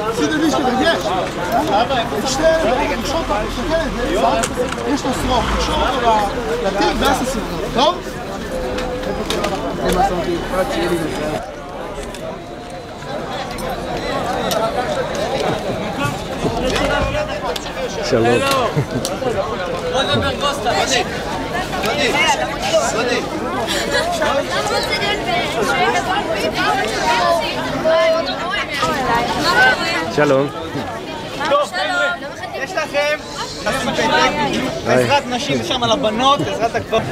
עשית לי שתגש. שתי לקשור אותו, יש לו שרוך, לקשור אותו לתיק ואז עשינו אותו, טוב? זה מה שמתי, רק שיהיה לי נושא. שלום. שלום. יש לכם בעזרת נשים שם על הבנות, בעזרת הגברים.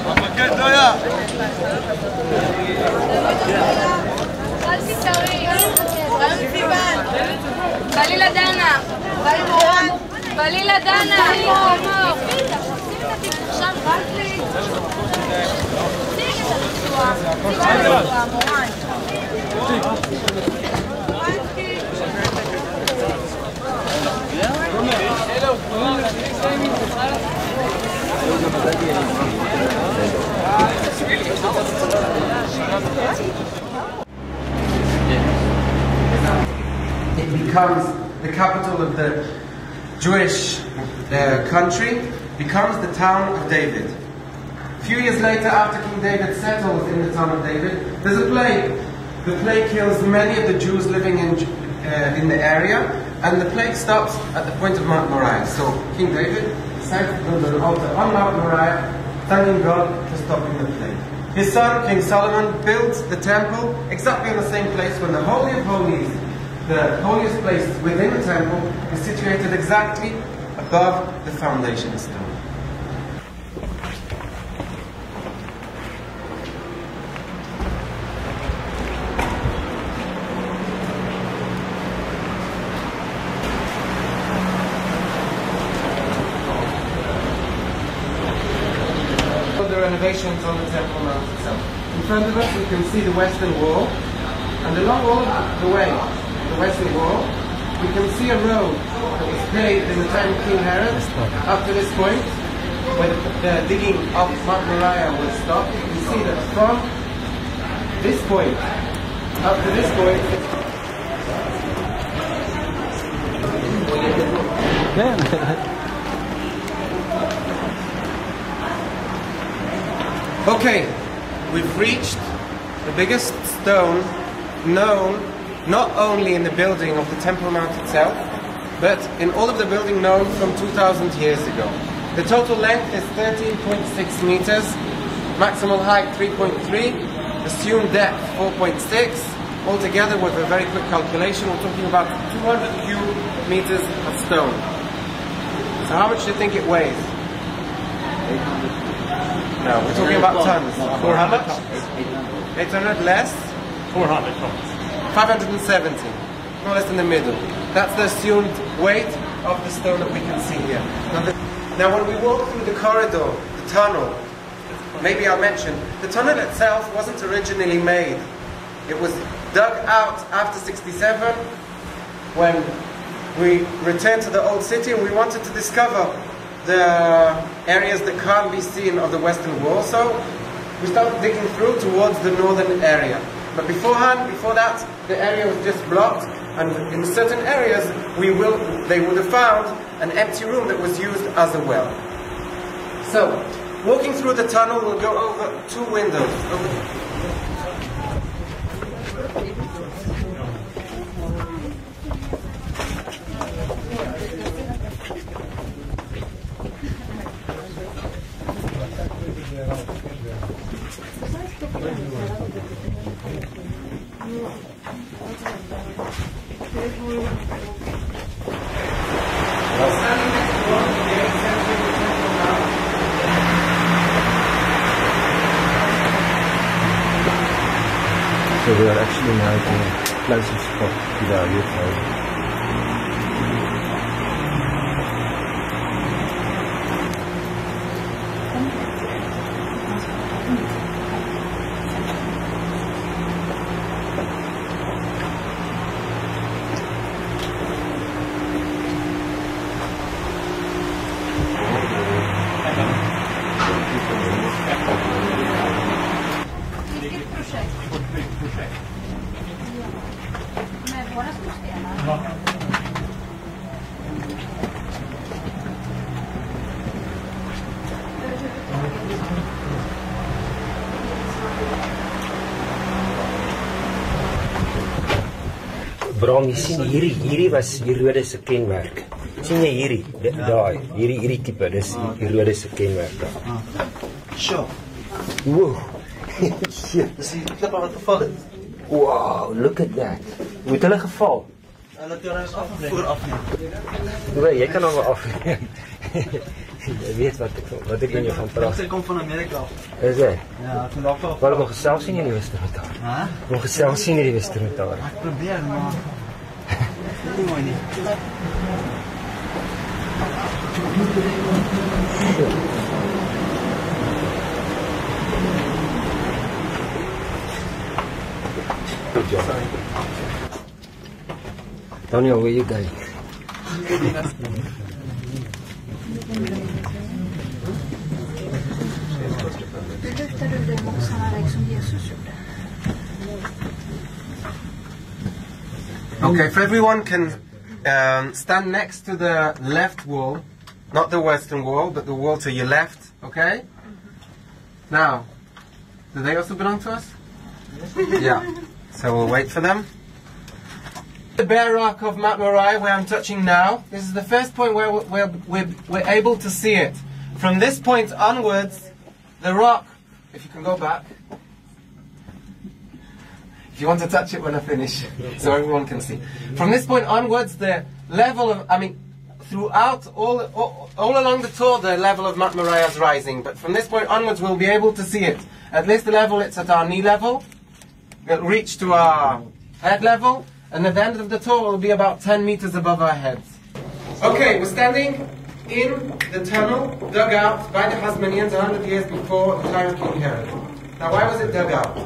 המפקד לא היה. אל תתארי. בלי לדנה. בלי מורן. בלי לדנה. עכשיו רק לי. It becomes the capital of the Jewish country, becomes the town of David. A few years later, after King David settles in the town of David, there's a plague. The plague kills many of the Jews living in the area, and the plague stops at the point of Mount Moriah. So King David decided to build an altar on Mount Moriah, thanking God for stopping the plague. His son, King Solomon, built the temple exactly in the same place when the Holy of Holies, the holiest place within the temple, is situated exactly above the foundation stone. The renovations on the Temple Mount itself. In front of us we can see the western wall, and along all the way, the western wall, we can see a road that was paved in the time of King Herod up to this point, where the digging of Mount Moriah was stopped. You can see that from this point up to this point, okay, we've reached the biggest stone known not only in the building of the Temple Mount itself, but in all of the building known from 2,000 years ago. The total length is 13.6 meters, maximal height 3.3, assumed depth 4.6, altogether with a very quick calculation we're talking about 200 cubic meters of stone. So how much do you think it weighs? No, we're talking about tons. 400 tons. 800 less? 400 tons. 570. More or less in the middle. That's the assumed weight of the stone that we can see here. Now when we walk through the corridor, the tunnel, maybe I'll mention, the tunnel itself wasn't originally made. It was dug out after 67 when we returned to the old city and we wanted to discover the areas that can't be seen of the western wall, so we started digging through towards the northern area. But before that, the area was just blocked, and in certain areas they would have found an empty room that was used as a well. So, walking through the tunnel, we'll go over two windows. So we are actually now at the closest spot to the UFO. Bram, jy sien hierdie was Herodes se kenmerk. Sien jy hierdie? Daai, hierdie tipe, dis Herodes se kenmerk daar. Sure. Wow. Dis die klip wat geval het. Wow, look at that. Hoe het hulle geval? Hulle het ons vooraf neem. Nee, jy kan hom afneem. Jy weet wat ek in jou van praat. Hy kom van Amerika af. Is hy? Ja, van daar af. Wou nog gesels sien in die restaurant. Hæ? Nog gesels sien in die restaurant. Ek probeer maar. Nie mooi nie. Good job. Daniel, where you going? Okay, if everyone can stand next to the left wall, not the western wall, but the wall to your left, okay? Now, do they also belong to us? Yeah, so we'll wait for them. The bare rock of Mount Moriah, where I'm touching now, this is the first point where we're able to see it. From this point onwards, the rock, if you can go back, if you want to touch it when I finish, so everyone can see. From this point onwards, the level of, throughout all along the tour, the level of Mount Moriah is rising. But from this point onwards, we'll be able to see it. At least the level it's at our knee level. It'll reach to our head level. And at the end of the tour, will be about 10 meters above our heads. Okay, we're standing in the tunnel dug out by the Hasmoneans 100 years before the time of King Herod. Now, why was it dug out?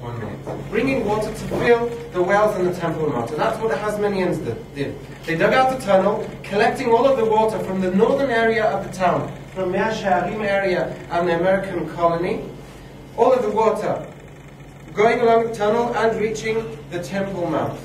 1 minute. Bringing water to fill the wells in the Temple Mount. And that's what the Hasmoneans did. They dug out the tunnel, collecting all of the water from the northern area of the town, from Mea Shearim area and the American colony. All of the water going along the tunnel and reaching the Temple Mount.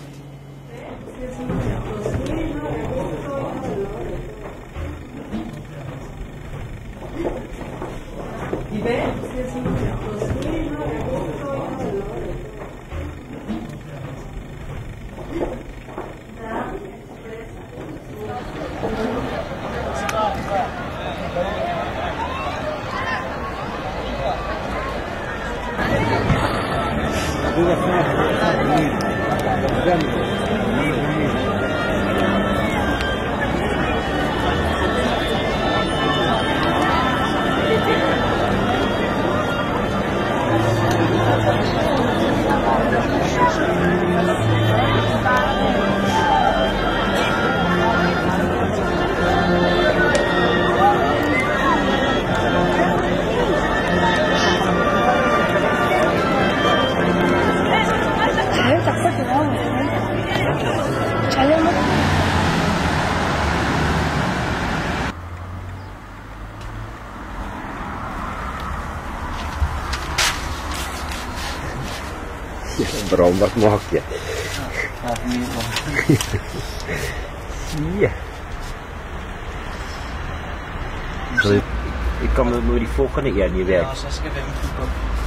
Bram, wat maak jy? Ja. So, ek kan nou die volgende een nie werk. Ja, as ek even moet koop.